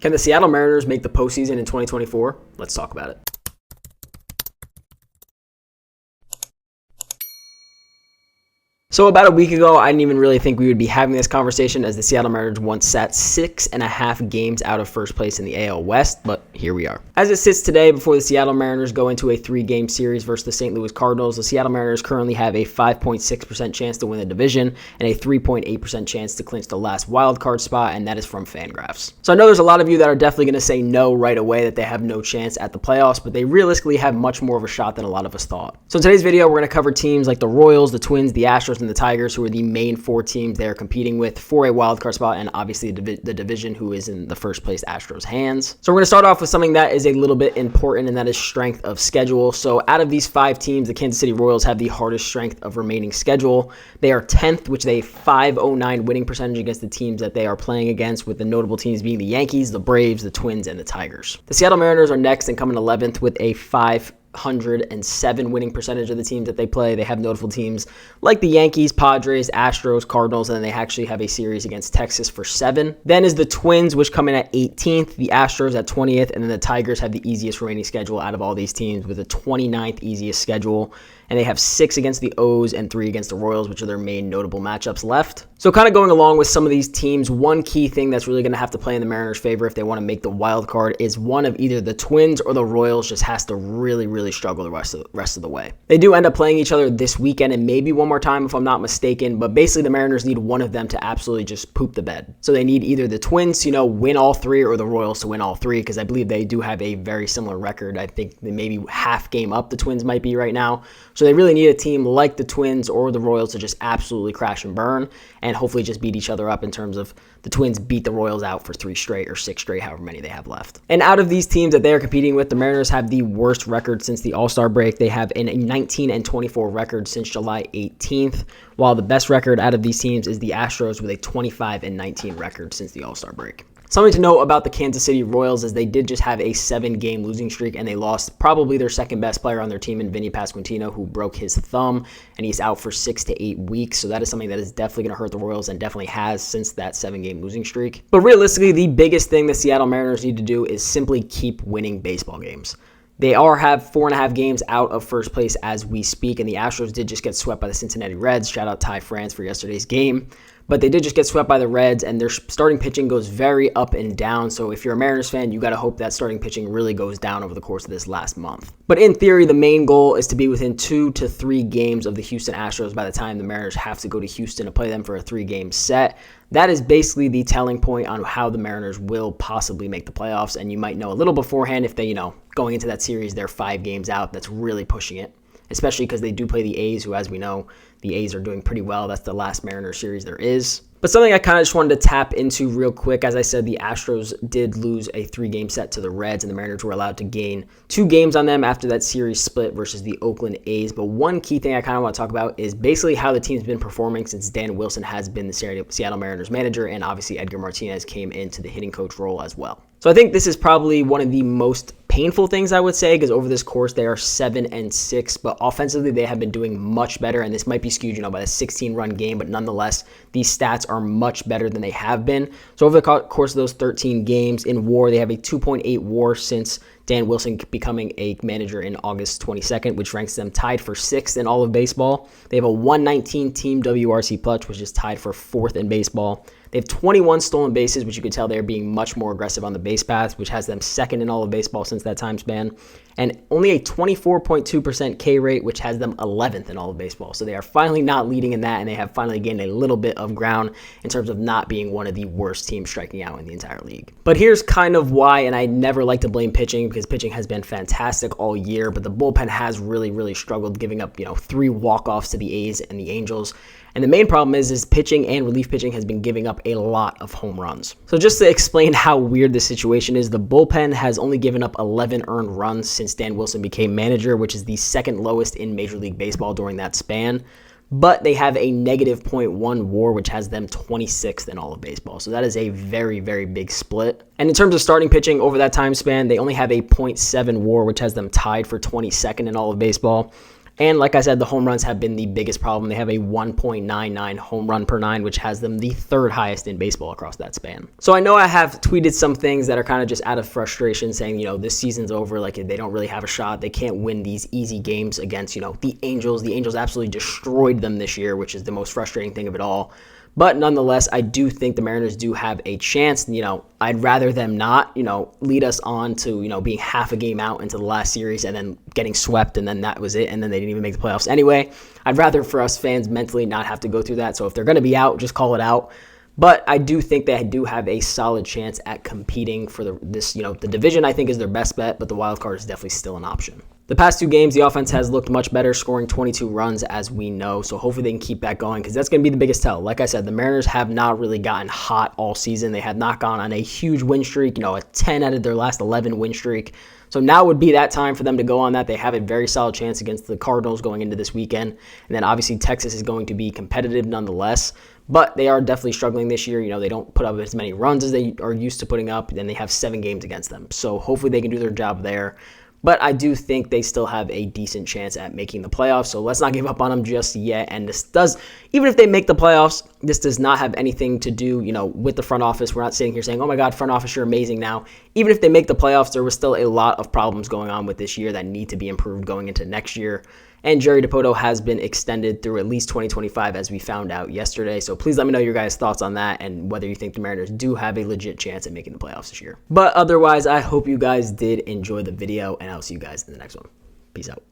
Can the Seattle Mariners make the postseason in 2024? Let's talk about it. So about a week ago, I didn't even really think we would be having this conversation, as the Seattle Mariners once sat 6.5 games out of first place in the AL West, but here we are. As it sits today, before the Seattle Mariners go into a 3-game series versus the St. Louis Cardinals, the Seattle Mariners currently have a 5.6% chance to win the division and a 3.8% chance to clinch the last wildcard spot, and that is from Fangraphs. So I know there's a lot of you that are definitely going to say no right away, that they have no chance at the playoffs, but they realistically have much more of a shot than a lot of us thought. So in today's video, we're going to cover teams like the Royals, the Twins, the Astros, and the Tigers, who are the main 4 teams they are competing with for a wildcard spot, and obviously the division, who is in the first place Astros hands. So we're going to start off with something that is a little bit important, and that is strength of schedule. So out of these 5 teams, the Kansas City Royals have the hardest strength of remaining schedule. They are 10th, which they .509 winning percentage against the teams that they are playing against, with the notable teams being the Yankees, the Braves, the Twins, and the Tigers. The Seattle Mariners are next and come in 11th with a 507 winning percentage of the teams that they play. They have notable teams like the Yankees, Padres, Astros, Cardinals, and then they actually have a series against Texas for 7. Then is the Twins, which come in at 18th, the Astros at 20th, and then the Tigers have the easiest remaining schedule out of all these teams with a 29th easiest schedule. And they have 6 against the O's and 3 against the Royals, which are their main notable matchups left. So kind of going along with some of these teams, one key thing that's really going to have to play in the Mariners' favor if they want to make the wild card is one of either the Twins or the Royals just has to really struggle the rest of the way. They do end up playing each other this weekend and maybe one more time if I'm not mistaken, but basically the Mariners need one of them to absolutely just poop the bed. So they need either the Twins to, win all 3, or the Royals to win all 3, because I believe they do have a very similar record. I think they maybe half game up the Twins might be right now. So they really need a team like the Twins or the Royals to just absolutely crash and burn and hopefully just beat each other up, in terms of the Twins beat the Royals out for 3 straight or 6 straight, however many they have left. And out of these teams that they are competing with, the Mariners have the worst record since the All-Star break. They have a 19-24 record since July 18th, while the best record out of these teams is the Astros with a 25-19 record since the All-Star break. Something to note about the Kansas City Royals is they did just have a 7-game losing streak, and they lost probably their second best player on their team in Vinny Pasquantino, who broke his thumb, and he's out for 6 to 8 weeks. So that is something that is definitely going to hurt the Royals, and definitely has since that 7-game losing streak. But realistically, the biggest thing the Seattle Mariners need to do is simply keep winning baseball games. They have 4.5 games out of first place as we speak, and the Astros did just get swept by the Cincinnati Reds. Shout out Ty France for yesterday's game. But they did just get swept by the Reds, and their starting pitching goes very up and down. So if you're a Mariners fan, you got to hope that starting pitching really goes down over the course of this last month. But in theory, the main goal is to be within 2 to 3 games of the Houston Astros by the time the Mariners have to go to Houston to play them for a 3-game set. That is basically the telling point on how the Mariners will possibly make the playoffs. And you might know a little beforehand if they, going into that series, they're 5 games out. That's really pushing it, especially because they do play the A's, who, as we know, the A's are doing pretty well. That's the last Mariners series there is. But something I kind of just wanted to tap into real quick, as I said, the Astros did lose a 3-game set to the Reds, and the Mariners were allowed to gain 2 games on them after that series split versus the Oakland A's. But one key thing I kind of want to talk about is basically how the team's been performing since Dan Wilson has been the Seattle Mariners manager, and obviously Edgar Martinez came into the hitting coach role as well. So I think this is probably one of the most painful things, I would say, because over this course they are 7-6, but offensively they have been doing much better, and this might be skewed, by the 16-run game, but nonetheless, these stats are much better than they have been. So over the course of those 13 games in WAR, they have a 2.8 WAR since Dan Wilson becoming a manager in August 22nd, which ranks them tied for 6th in all of baseball. They have a 119 team WRC plus, which is tied for 4th in baseball. They have 21 stolen bases, which you could tell they're being much more aggressive on the base paths, which has them 2nd in all of baseball since that time span. And only a 24.2% K rate, which has them 11th in all of baseball. So they are finally not leading in that, and they have finally gained a little bit of ground in terms of not being one of the worst teams striking out in the entire league. But here's kind of why, and I never like to blame pitching, because pitching has been fantastic all year, but the bullpen has really struggled, giving up 3 walk-offs to the A's and the Angels. And the main problem is pitching and relief pitching has been giving up a lot of home runs. So just to explain how weird this situation is, the bullpen has only given up 11 earned runs since Dan Wilson became manager, which is the 2nd lowest in Major League Baseball during that span. But they have a negative .1 WAR, which has them 26th in all of baseball. So that is a very big split. And in terms of starting pitching over that time span, they only have a .7 WAR, which has them tied for 22nd in all of baseball. And like I said, the home runs have been the biggest problem. They have a 1.99 home run per 9, which has them the third highest in baseball across that span. So I know I have tweeted some things that are kind of just out of frustration, saying, this season's over, like they don't really have a shot. They can't win these easy games against, the Angels. The Angels absolutely destroyed them this year, which is the most frustrating thing of it all. But nonetheless, I do think the Mariners do have a chance. I'd rather them not, lead us on to, being half a game out into the last series and then getting swept, and then that was it, and then they didn't even make the playoffs anyway. I'd rather for us fans mentally not have to go through that. So if they're going to be out, just call it out. But I do think they do have a solid chance at competing for the division. I think is their best bet, but the wild card is definitely still an option. The past 2 games, the offense has looked much better, scoring 22 runs, as we know. So hopefully they can keep that going, because that's going to be the biggest tell. Like I said, the Mariners have not really gotten hot all season. They have not gone on a huge win streak, a 10 out of their last 11 win streak. So now would be that time for them to go on that. They have a very solid chance against the Cardinals going into this weekend. And then obviously Texas is going to be competitive nonetheless. But they are definitely struggling this year. They don't put up as many runs as they are used to putting up. And they have 7 games against them. So hopefully they can do their job there. But I do think they still have a decent chance at making the playoffs. So let's not give up on them just yet. And even if they make the playoffs, this does not have anything to do, with the front office. We're not sitting here saying, oh my God, front office, you're amazing now. Even if they make the playoffs, there was still a lot of problems going on with this year that need to be improved going into next year. And Jerry Dipoto has been extended through at least 2025, as we found out yesterday. So please let me know your guys' thoughts on that and whether you think the Mariners do have a legit chance at making the playoffs this year. But otherwise, I hope you guys did enjoy the video, and I'll see you guys in the next one. Peace out.